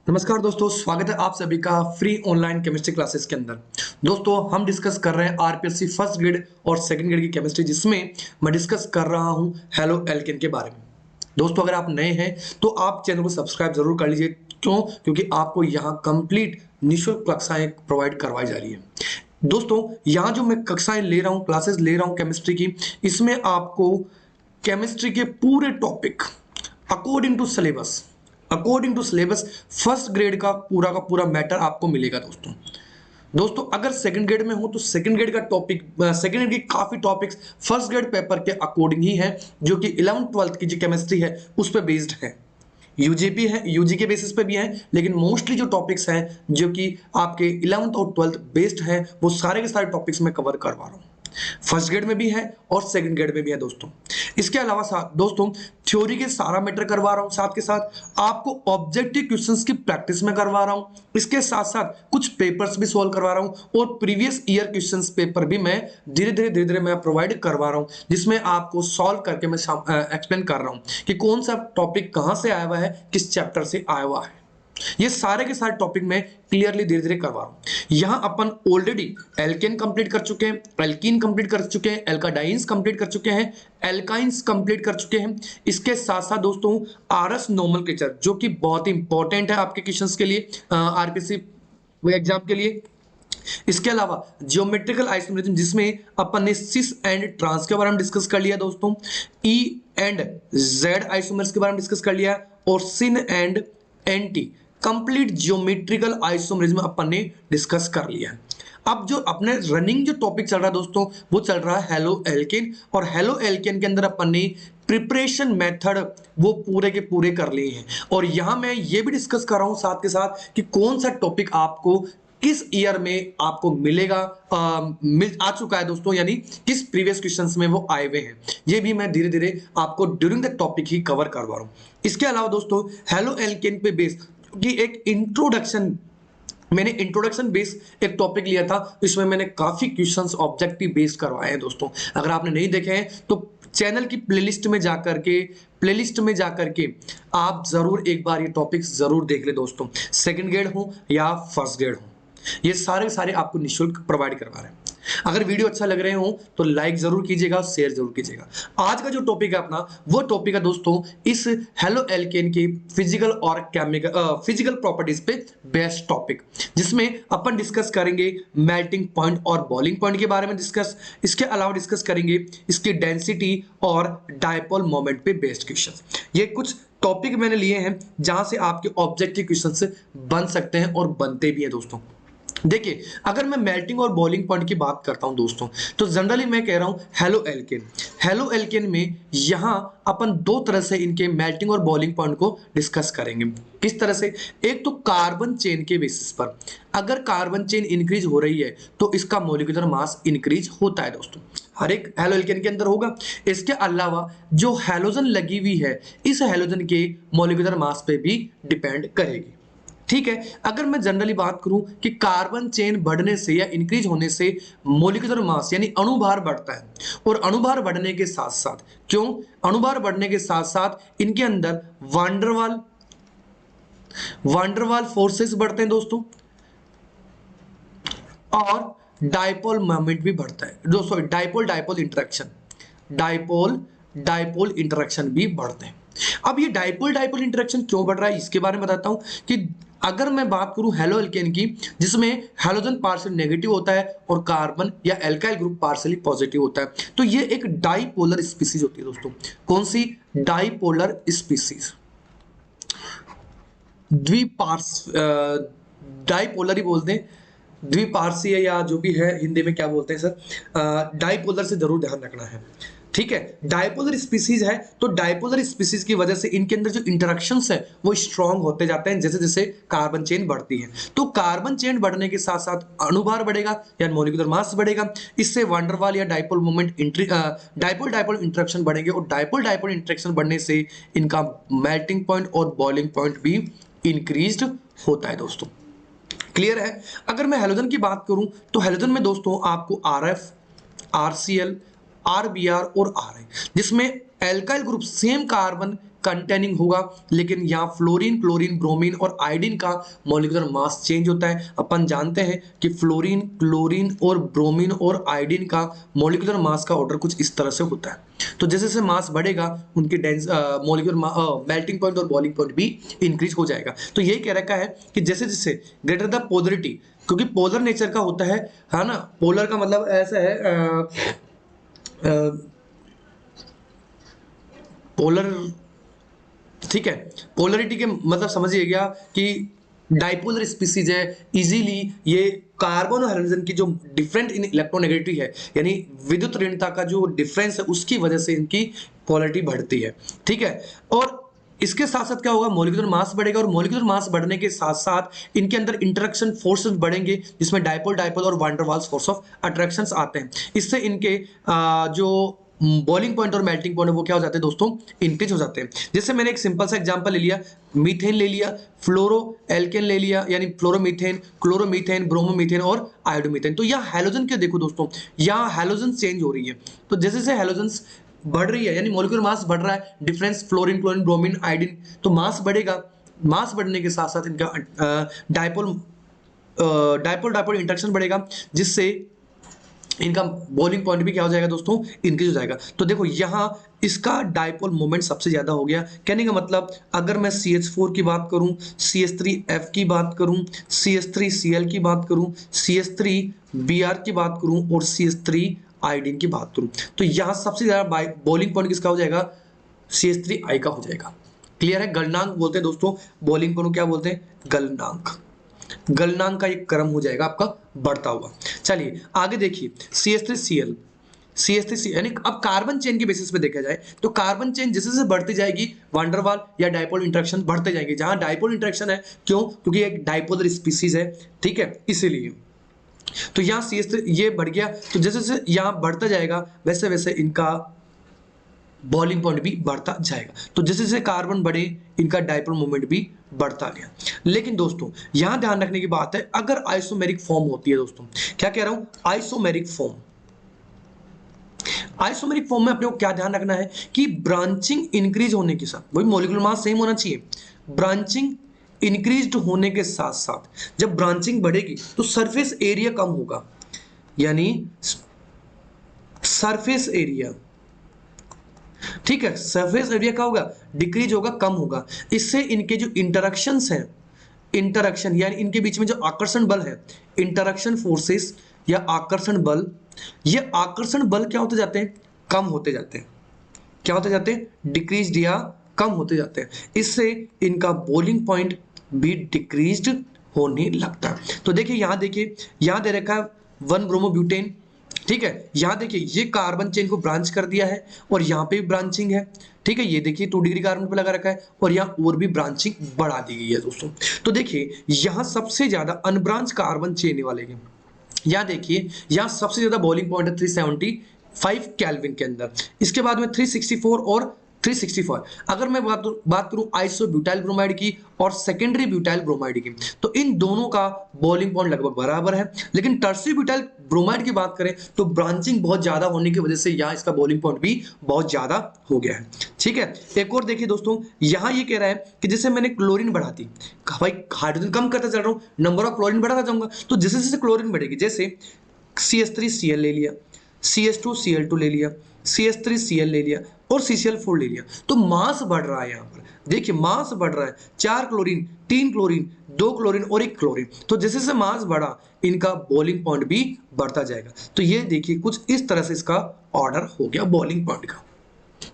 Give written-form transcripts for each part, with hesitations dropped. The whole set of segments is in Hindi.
नमस्कार दोस्तों, स्वागत है आप सभी का फ्री ऑनलाइन केमिस्ट्री क्लासेस के अंदर। दोस्तों हम डिस्कस कर रहे हैं आरपीएससी फर्स्ट ग्रेड और सेकंड ग्रेड की केमिस्ट्री, जिसमें मैं डिस्कस कर रहा हूं हेलो एल्केन के बारे में। दोस्तों अगर आप नए हैं तो आप चैनल को सब्सक्राइब जरूर कर लीजिए। क्यों? क्योंकि आपको यहाँ कंप्लीट निःशुल्क कक्षाएं प्रोवाइड करवाई जा रही है। दोस्तों यहाँ जो मैं कक्षाएं ले रहा हूँ, क्लासेस ले रहा हूँ केमिस्ट्री की, इसमें आपको केमिस्ट्री के पूरे topic according to syllabus first grade का पूरा मैटर आपको मिलेगा। दोस्तों अगर सेकंड ग्रेड में हो तो सेकंड ग्रेड का टॉपिक, सेकंड ग्रेड की काफी टॉपिक्स फर्स्ट ग्रेड पेपर के अकॉर्डिंग ही है, जो कि 11th-12th की जो केमिस्ट्री है उस पर बेस्ड है। यूजीपी है, यूजी के बेसिस पे भी है, लेकिन मोस्टली जो टॉपिक्स हैं जो कि आपके 11th और 12th बेस्ड हैं, वो सारे के सारे टॉपिक्स मैं कवर करवा रहा हूँ। फर्स्ट ग्रेड में भी है और सेकंड ग्रेड में भी है दोस्तों। इसके अलावा साथ दोस्तों थ्योरी के सारा मैटर करवा रहा हूं, साथ के साथ आपको ऑब्जेक्टिव क्वेश्चंस की प्रैक्टिस में करवा रहा हूं। इसके साथ साथ कुछ पेपर्स भी सॉल्व करवा रहा हूं और प्रीवियस ईयर क्वेश्चंस पेपर भी मैं धीरे धीरे मैं प्रोवाइड करवा रहा हूं, जिसमें आपको सॉल्व करके मैं एक्सप्लेन कर रहा हूं कि कौन सा टॉपिक कहां से आया हुआ है, किस चैप्टर से आया हुआ है। ये सारे के सारे टॉपिक में क्लियरली धीरे धीरे करवा रहा हूं। यहां अपन ऑलरेडी एल्केन कंप्लीट कर चुके हैं, एल्कीन कंप्लीट कर चुके हैं, एल्काडाइंस कंप्लीट कर चुके हैं, एल्काइंस कंप्लीट कर चुके हैं। इसके साथ साथ दोस्तों आरएस नोमेनक्लेचर, जो कि बहुत ही इंपॉर्टेंट है आपके क्वेश्चंस के लिए, आरपीसी एग्जाम के लिए। इसके अलावा जियोमेट्रिकल आइसोमेरिज्म, जिसमें अपन ने सिस एंड ट्रांस के बारे में डिस्कस कर लिया दोस्तों, ई एंड जेड आइसोमर्स के बारे में डिस्कस कर लिया, और syn and anti complete geometrical isomerism अपन ने डिस्कस कर लिया। अब जो अपने रनिंग जो टॉपिक चल रहा है दोस्तों, वो चल रहा है हेलो एल्केन, और हेलो एल्केन के अंदर अपन ने प्रिपरेशन मेथड वो पूरे के पूरे कर लिए हैं। और यहां मैं ये भी डिस्कस कर रहा हूं साथ के साथ कि कौन सा टॉपिक आपको किस ईयर में आपको मिलेगा, आ चुका है दोस्तों, यानी किस प्रीवियस क्वेश्चंस में वो आए हुए हैं। ये भी मैं धीरे धीरे आपको during the topic he cover करवा रहा हूं। इसके अलावा दोस्तों हेलो एल्केन पे बेस की एक इंट्रोडक्शन, मैंने इंट्रोडक्शन बेस एक टॉपिक लिया था, इसमें मैंने काफी क्वेश्चंस ऑब्जेक्टिव बेस्ड करवाए हैं दोस्तों। अगर आपने नहीं देखे हैं तो चैनल की प्लेलिस्ट में जाकर के आप जरूर एक बार ये टॉपिक जरूर देख ले दोस्तों, सेकंड ग्रेड हो या फर्स्ट ग्रेड हो, ये सारे आपको निःशुल्क प्रोवाइड करवा रहे हैं। अगर वीडियो अच्छा लग रहे हो तो लाइक जरूर कीजिएगा, शेयर जरूर कीजिएगा। आज का जो टॉपिक है अपना, वो टॉपिक है दोस्तों इस हेलो एल्केन की फिजिकल और फिजिकल प्रॉपर्टीज पे बेस्ड टॉपिक, जिसमें अपन डिस्कस करेंगे मेल्टिंग पॉइंट और बॉइलिंग पॉइंट के बारे में इसके अलावा डिस्कस करेंगे इसकी डेंसिटी और डायपोल मोमेंट पे बेस्ड क्वेश्चन। ये कुछ टॉपिक मैंने लिए हैं जहां से आपके ऑब्जेक्टिव क्वेश्चन बन सकते हैं और बनते भी हैं दोस्तों। देखिए अगर मैं मेल्टिंग और बॉइलिंग पॉइंट की बात करता हूं दोस्तों, तो जनरली मैं कह रहा हूं हेलो एल्केन में यहां अपन दो तरह से इनके मेल्टिंग और बॉइलिंग पॉइंट को डिस्कस करेंगे। किस तरह से? एक तो कार्बन चेन के बेसिस पर, अगर कार्बन चेन इंक्रीज हो रही है तो इसका मॉलिक्यूलर मास इंक्रीज होता है दोस्तों, हर एक हेलो एल्केन के अंदर होगा। इसके अलावा जो हैलोजन लगी हुई है, इस हैलोजन के मॉलिक्यूलर मास पे भी डिपेंड करेगी। ठीक है, अगर मैं जनरली बात करूं कि कार्बन चेन बढ़ने से या इंक्रीज होने से मॉलिक्यूलर मास यानी अणुभार बढ़ता है, और अणुभार बढ़ने के साथ साथ, क्यों अणुभार बढ़ने के साथ साथ इनके अंदर वांडरवाल फोर्सेस बढ़ते हैं दोस्तों, और डायपोल मोमेंट भी बढ़ता है दोस्तों, डायपोल इंटरेक्शन भी बढ़ते हैं। अब ये डायपोल इंटरेक्शन क्यों बढ़ रहा है, इसके बारे में बताता हूं कि अगर मैं बात करूं हेलो एल्केन की, जिसमें हैलोजन पार्शियल नेगेटिव होता है और कार्बन या एल्काइल ग्रुप पार्शियली पॉजिटिव होता है, तो ये एक डाइपोलर स्पीसीज होती है दोस्तों। कौन सी? डाइपोलर स्पीसीज, डाइपोलर ही बोलते हैं, द्विपार्श्वीय या जो भी है हिंदी में क्या बोलते हैं सर, डाइपोलर से जरूर ध्यान रखना है। ठीक है, डाइपोलर स्पीसीज है, तो डाइपोलर स्पीसीज की वजह से इनके अंदर जो इंटरेक्शंस है वो स्ट्रांग होते जाते हैं जैसे जैसे कार्बन चेन बढ़ती है। तो कार्बन चेन बढ़ने के साथ साथ अणुभार बढ़ेगा या मॉलिक्यूलर मास बढ़ेगा, इससे वांडरवाल या डाइपोल मोमेंट डाइपोल इंटरेक्शन बढ़ेंगे, और डाइपोल इंटरेक्शन बढ़ने से इनका मेल्टिंग पॉइंट और बॉइलिंग पॉइंट भी इंक्रीज्ड होता है दोस्तों। क्लियर है? अगर मैं हैलोजन की बात करूं तो हैलोजन में दोस्तों आपको आरएफ, आरसीएल, आरबीआर और आर है, जिसमें alkyl group same carbon containing होगा, लेकिन यहाँ फ्लोरीन, क्लोरीन, ब्रोमीन और आयोडीन का मॉलिक्यूलर मास चेंज होता है। अपन जानते हैं कि फ्लोरीन, क्लोरीन और ब्रोमीन और आयोडीन का मॉलिक्यूलर मास का ऑर्डर कुछ इस तरह से होता है। तो जैसे जैसे मास बढ़ेगा उनकी मॉलिक्यूलर मेल्टिंग पॉइंट और बॉइलिंग पॉइंट भी इंक्रीज हो जाएगा। तो यही कह रखा है कि जैसे जैसे ग्रेटर द पोलरिटी, क्योंकि पोलर नेचर का होता है ना, पोलर का मतलब ऐसा है पोलर, ठीक है, पोलरिटी के मतलब समझिएगा कि डाइपोलर स्पीसीज है, इजीली ये कार्बन और हाइड्रोजन की जो डिफरेंट इन इलेक्ट्रोनेगेटिविटी है, यानी विद्युत ऋणता का जो डिफरेंस है, उसकी वजह से इनकी पोलरिटी बढ़ती है। ठीक है, और इसके साथ साथ क्या होगा, मॉलिक्यूलर मास बढ़ेगा, और मॉलिक्यूलर मास बढ़ने के साथ साथ इनके अंदर इंटरेक्शन फोर्सेस बढ़ेंगे, जिसमें डाइपोल डाइपोल और van der Waals force of attractions आते हैं। इससे इनके जो बॉइलिंग पॉइंट और मेल्टिंग पॉइंट वो क्या हो जाते हैं दोस्तों, इंक्रीज हो जाते हैं। जैसे मैंने एक सिंपल सा एग्जांपल ले लिया, मीथेन ले लिया, फ्लोरो एल्केन ले लिया, यानी फ्लोरोमीथेन, क्लोरोमीथेन, ब्रोमोमीथेन और आयोडोमीथेन। तो यहाँ हैलोजन के देखो दोस्तों, यहाँ हैलोजन चेंज हो रही है। तो जैसे जैसे हैलोजन्स बढ़ रही है, यानी मॉलिक्यूलर मास बढ़ रहा है, difference fluorine, chlorine, bromine, iodine, तो मास बढ़ेगा। मास बढ़ने के साथ साथ इनका डाइपोल डाइपोल डाइपोल इंटरेक्शन बढ़ेगा, जिससे इनका बॉइलिंग पॉइंट भी क्या हो जाएगा दोस्तों, इंक्रीज हो जाएगा। तो देखो यहाँ इसका डाइपोल मोमेंट सबसे ज्यादा हो गया। कहने का मतलब, अगर मैं CH4 की बात करूं, CH3F की बात करूं, CH3Cl की बात करूं, CH3Br की बात करूं और CH3 आयोडीन की बात करूं, तो यहाँ सबसे ज्यादा बॉइलिंग पॉइंट किसका हो जाएगा, CH3I का हो जाएगा। क्लियर है, गलनांक बोलते हैं दोस्तों, बॉइलिंग पॉइंट क्या बोलते हैं, गलनांक। गलनांक का एक क्रम हो जाएगा आपका बढ़ता हुआ। चलिए आगे देखिए, CH3Cl, CH3 यानी अब कार्बन चेन के बेसिस पे देखा जाए तो कार्बन चेन जैसे जैसे बढ़ती जाएगी, वान डेर वाल या डाइपोल इंटरेक्शन बढ़ते जाएंगे। जहां डाइपोल इंटरेक्शन है, क्यों, क्योंकि एक डाइपोलर स्पीसीज है, ठीक है, इसीलिए। तो यहाँ CH3 ये बढ़ गया, तो जैसे जैसे यहाँ बढ़ता जाएगा वैसे वैसे इनका बॉइलिंग पॉइंट भी बढ़ता जाएगा। तो जैसे जैसे कार्बन बढ़े, इनका डाइपोल मोमेंट भी बढ़ता गया। लेकिन दोस्तों यहां ध्यान रखने की बात है, अगर आइसोमेरिक फॉर्म होती है दोस्तों, क्या कह रहा हूं, आइसोमेरिक फॉर्म, आइसोमेरिक फॉर्म में अपने को क्या ध्यान रखना है कि ब्रांचिंग इंक्रीज होने के साथ, वही मॉलिक्यूलर मास सेम होना चाहिए, ब्रांचिंग इंक्रीज होने के साथ साथ जब ब्रांचिंग बढ़ेगी तो सरफेस एरिया कम होगा, यानी सरफेस एरिया, ठीक है, सरफेस एरिया क्या होगा, डिक्रीज होगा, कम होगा। इससे इनके जो इंटरेक्शंस हैं, इंटरेक्शन यानी इनके बीच में जो आकर्षण बल है, इंटरेक्शन फोर्सेस या आकर्षण बल, ये आकर्षण बल क्या होते जाते हैं, कम होते जाते हैं। क्या होते जाते हैं, डिक्रीज या कम होते जाते हैं। इससे इनका बॉइलिंग पॉइंट भी डिक्रीज्ड होने लगता है। तो देखिए यहाँ देखिए, यहाँ दे रखा है 1 ब्रोमोब्यूटेन, ठीक है, यहां देखिए ये कार्बन चेन को ब्रांच कर दिया है और यहां पे भी ब्रांचिंग है, ठीक है, ये देखिए 2 डिग्री कार्बन पे लगा रखा है और यहां और भी ब्रांचिंग बढ़ा दी गई है दोस्तों। तो देखिए यहां सबसे ज्यादा अनब्रांच कार्बन चेन वाले हैं, यहां देखिए यहां सबसे ज्यादा बॉइलिंग पॉइंट है 375 केल्विन के अंदर, इसके बाद में 364 और 365। अगर मैं बात करूं आइसोब्यूटाइल ब्रोमाइड की और सेकेंडरी ब्यूटाइल ब्रोमाइड की, तो इन दोनों का बॉइलिंग पॉइंट लगभग बराबर है। लेकिन टर्शियरी ब्यूटाइल ब्रोमाइड की बात करें तो ब्रांचिंग बहुत ज्यादा होने की वजह से यहाँ इसका बॉइलिंग पॉइंट भी बहुत ज्यादा हो गया है। ठीक है, एक और देखिए दोस्तों, यहाँ ये कह रहा है कि जैसे मैंने क्लोरीन बढ़ा दी, भाई हाइड्रोजन कम करता चल रहा हूँ, नंबर ऑफ क्लोरीन बढ़ाता जाऊंगा, तो जैसे जैसे क्लोरीन बढ़ेगी, जैसे CH3Cl ले लिया, CH2Cl2 ले लिया, CH3Cl ले लिया और CCl4 ले लिया, तो मास बढ़ रहा है। यहाँ पर देखिए मास बढ़ रहा है, 4 क्लोरीन, 3 क्लोरीन, 2 क्लोरीन और 1 क्लोरीन। तो जैसे जैसे मास बढ़ा इनका बॉइलिंग पॉइंट भी बढ़ता जाएगा। तो ये देखिए कुछ इस तरह से इसका ऑर्डर हो गया बॉइलिंग पॉइंट का।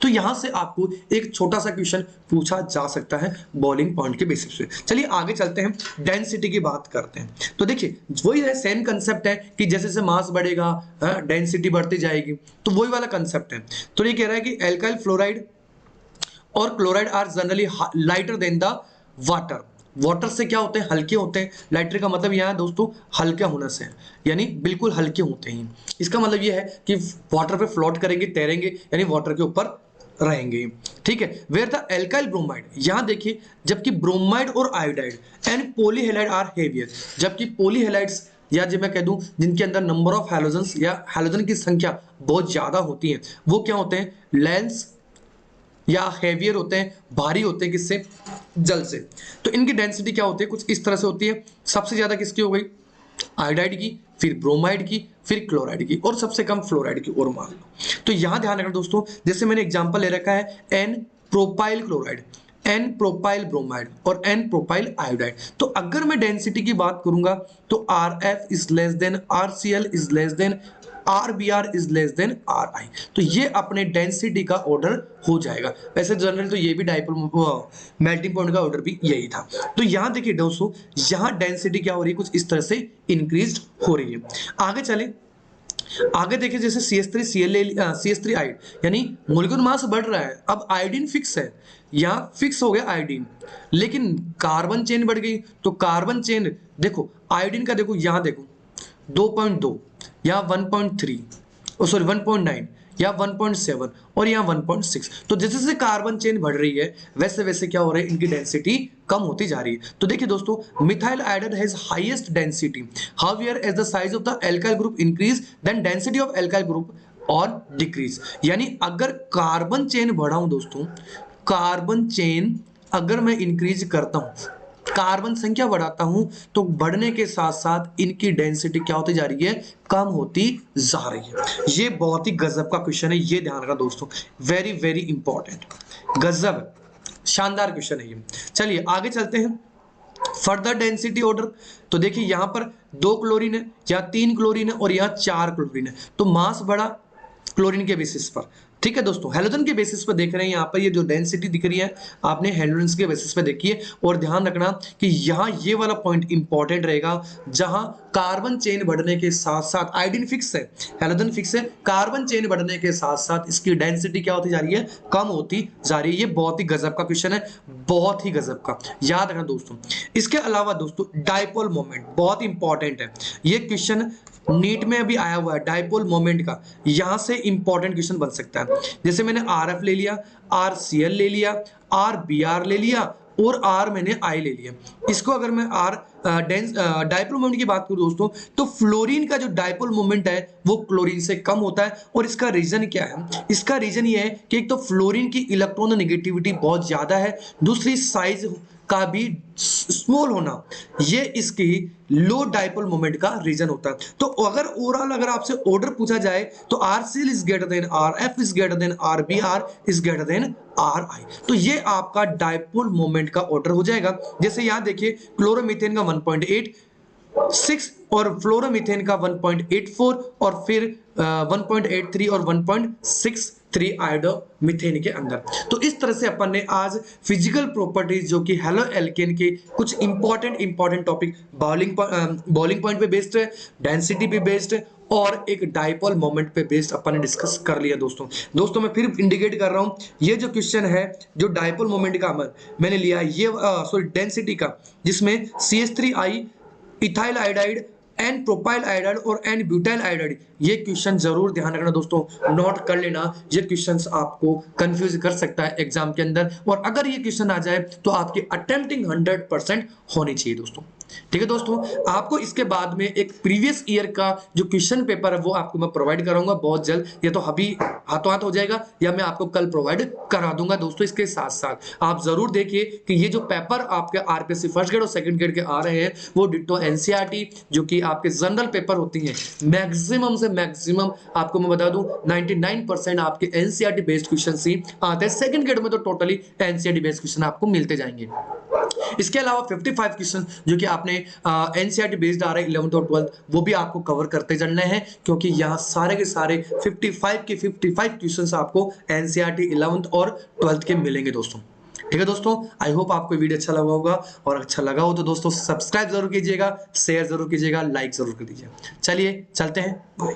तो यहां से आपको एक छोटा सा क्वेश्चन पूछा जा सकता है बॉइलिंग पॉइंट के बेसिस पे। चलिए आगे चलते हैं, डेंसिटी की बात करते हैं। तो देखिए वही है, सेम कंसेप्ट है कि जैसे जैसे मास बढ़ेगा डेंसिटी बढ़ती जाएगी, तो वही वाला कंसेप्ट है। तो ये कह रहा है कि एल्काइल फ्लोराइड और chloride are generally lighter than the water. Water से क्या होते हैं, हल्के होते हैं। लाइटर का मतलब यहाँ दोस्तों हल्का होने से, यानी बिल्कुल हल्के होते हैं। इसका मतलब ये है कि वाटर पे फ्लोट करेंगे, तैरेंगे, यानी वाटर के ऊपर रहेंगे। ठीक है, वेयर द एल्काइल ब्रोमाइड, यहां देखिए जबकि ब्रोमाइड और आयोडाइड एंड पॉलीहेलाइड आर हेवियर, जबकि पॉलीहेलाइड्स या जब मैं कह दूं जिनके अंदर नंबर ऑफ हैलोजन्स या हैलोजन की संख्या बहुत ज्यादा होती है, वो क्या होते हैं, लेंस या हेवियर होते हैं, भारी होते हैं किससे, जल से। तो इनकी डेंसिटी क्या होती है, कुछ इस तरह से होती है। सबसे ज्यादा किसकी हो गई, आयोडाइड की, फिर ब्रोमाइड की, फिर क्लोराइड की, और सबसे कम फ्लोराइड की। और मान लो तो यहां ध्यान रखना दोस्तों, जैसे मैंने एग्जांपल ले रखा है n propyl chloride, n propyl bromide और एन प्रोपाइल आयोडाइड। तो अगर मैं डेंसिटी की बात करूंगा तो R F is less than R C L is less than R B R is less than R I. तो ये अपने डेंसिटी का ऑर्डर हो जाएगा। वैसे जनरल तो ये भी डाइपोल मेल्टिंग पॉइंट का ऑर्डर भी यही था। तो यहां देखिए दोस्तों, यहां डेंसिटी क्या हो रही है, कुछ इस तरह से इंक्रीज हो रही है। आगे चले, आगे देखिए जैसे CH3 Cl CH3 आइड, यानी मोलिक्यूलर मास बढ़ रहा है। अब आयोडीन फिक्स है, यहाँ फिक्स हो गया आयोडीन, लेकिन कार्बन चेन बढ़ गई। तो कार्बन चेन देखो, आयोडीन का देखो, यहाँ देखो 2.2, यहाँ 1.3, सॉरी 1.9, या 1.7 और यहाँ 1.6। तो जैसे जैसे कार्बन चेन बढ़ रही है वैसे वैसे क्या हो रहा है, इनकी डेंसिटी कम होती जा रही है। तो देखिए दोस्तों, methyl iodide has highest density, however as the size of the alkyl group increase then density of alkyl group और डिक्रीज। यानी अगर कार्बन चेन बढ़ाऊं दोस्तों, कार्बन चेन अगर मैं इंक्रीज करता हूं, कार्बन संख्या बढ़ाता हूं, तो बढ़ने के साथ साथ इनकी डेंसिटी क्या होती जा रही है, कम होती जा रही है। ये बहुत ही गजब का क्वेश्चन है, ये ध्यान रखना दोस्तों, वेरी वेरी इंपॉर्टेंट, गजब शानदार क्वेश्चन है ये। चलिए आगे चलते हैं, फर्दर डेंसिटी ऑर्डर। तो देखिए यहां पर 2 क्लोरीन है, या 3 क्लोरीन है और यहां 4 क्लोरीन है। तो मास बढ़ा क्लोरीन के बेसिस पर, ठीक है दोस्तों, हेलोजन के बेसिस पर देख रहे हैं। यहाँ पर ये जो डेंसिटी दिख रही है आपने हेलोजन के बेसिस पर देखी है। और ध्यान रखना कि यहाँ ये वाला पॉइंट इंपॉर्टेंट रहेगा, जहां कार्बन चेन बढ़ने के साथ साथ आयोडीन फिक्स है, हेलोजन फिक्स है, कार्बन चेन बढ़ने के साथ साथ इसकी डेंसिटी क्या होती जा रही है, कम होती जा रही है। ये बहुत ही गजब का क्वेश्चन है, बहुत ही गजब का, याद रखना दोस्तों। इसके अलावा दोस्तों डाइपोल मोमेंट बहुत इंपॉर्टेंट है, ये क्वेश्चन नीट में अभी आया हुआ है, डाइपोल मोमेंट का, यहां से इंपॉर्टेंट क्वेश्चन बन सकता है। जैसे मैंने आर एफ ले लिया, आर सी एल ले लिया, आर बी आर ले लिया और आर मैंने आई ले लिया। इसको अगर मैं आर डाइपोल मोमेंट की बात करूं दोस्तों, तो फ्लोरीन का जो डाइपोल मोमेंट है वो क्लोरीन से कम होता है। और इसका रीजन क्या है, इसका रीजन ये है कि एक तो फ्लोरीन की इलेक्ट्रॉननेगेटिविटी बहुत ज्यादा है, दूसरी साइज का भी स्मॉल होना, ये इसकी लो डाइपोल मोमेंट का रीजन होता है। तो अगर ओवरऑल अगर आपसे ऑर्डर पूछा जाए तो R C L is greater than R F is greater than R B R is greater than R I. तो ये आपका डाइपोल मोमेंट का ऑर्डर हो जाएगा। जैसे यहां देखिए क्लोरोमीथेन का 1.86 और फ्लोरोमीथेन का 1.84 और फिर 1.83 और 1.63 आयोडोमीथेन के अंदर। तो इस तरह से अपन ने आज फिजिकल प्रॉपर्टीज जो कि हेलो एल्केन के कुछ इंपॉर्टेंट टॉपिक बॉइलिंग पॉइंट पे बेस्ड है, डेंसिटी पे बेस्ड है और एक डाइपोल मोमेंट पे बेस्ड अपन ने डिस्कस कर लिया दोस्तों। मैं फिर इंडिकेट कर रहा हूं, ये जो क्वेश्चन है जो डाइपोल मोमेंट का मैंने लिया ये सॉरी डेंसिटी का, जिसमें CH3I, ethyl iodide, n propyl iodide और एन ब्यूटाइल आयोडाइड, ये क्वेश्चन जरूर ध्यान रखना दोस्तों, नोट कर लेना। ये क्वेश्चंस आपको कंफ्यूज कर सकता है एग्जाम के अंदर, और अगर ये क्वेश्चन आ जाए तो आपकी अटेम्प्टिंग 100% होनी चाहिए दोस्तों। ठीक है दोस्तों, आपको इसके बाद में एक प्रीवियस ईयर का जो क्वेश्चन पेपर है वो आपको मैं प्रोवाइड कराऊंगा बहुत जल्द, या तो अभी हाथों हाथ हो जाएगा या मैं आपको कल प्रोवाइड करा दूंगा दोस्तों। इसके साथ साथ आप जरूर देखिए कि ये जो पेपर आपके आरपीएससी फर्स्ट ग्रेड और सेकंड ग्रेड के आ रहे हैं वो डिट्टो एनसीईआरटी जो कि आपके जनरल पेपर होती हैं, मैक्सिमम से मैक्सिमम आपको मैं बता दूं 99% आपके एनसीईआरटी बेस्ड क्वेश्चन ही आते हैं। सेकंड ग्रेड में तो टोटली एनसीईआरटी बेस्ड क्वेश्चन आपको मिलते जाएंगे। इसके अलावा 55 क्वेश्चन जो कि आपने एनसीईआरटी बेस्ड आ रहे हैं 11th और 12th, वो भी आपको कवर करते चलने हैं, क्योंकि यहाँ सारे के सारे 55 के 55 क्वेश्चंस आपको एनसीईआरटी 11th और 12th के मिलेंगे दोस्तों। ठीक है दोस्तों, आई होप आपको वीडियो अच्छा लगा होगा, और अच्छा लगा हो तो दोस्तों सब्सक्राइब जरूर कीजिएगा, शेयर जरूर कीजिएगा, लाइक जरूर कर दीजिएगा। चलिए चलते हैं, बाय।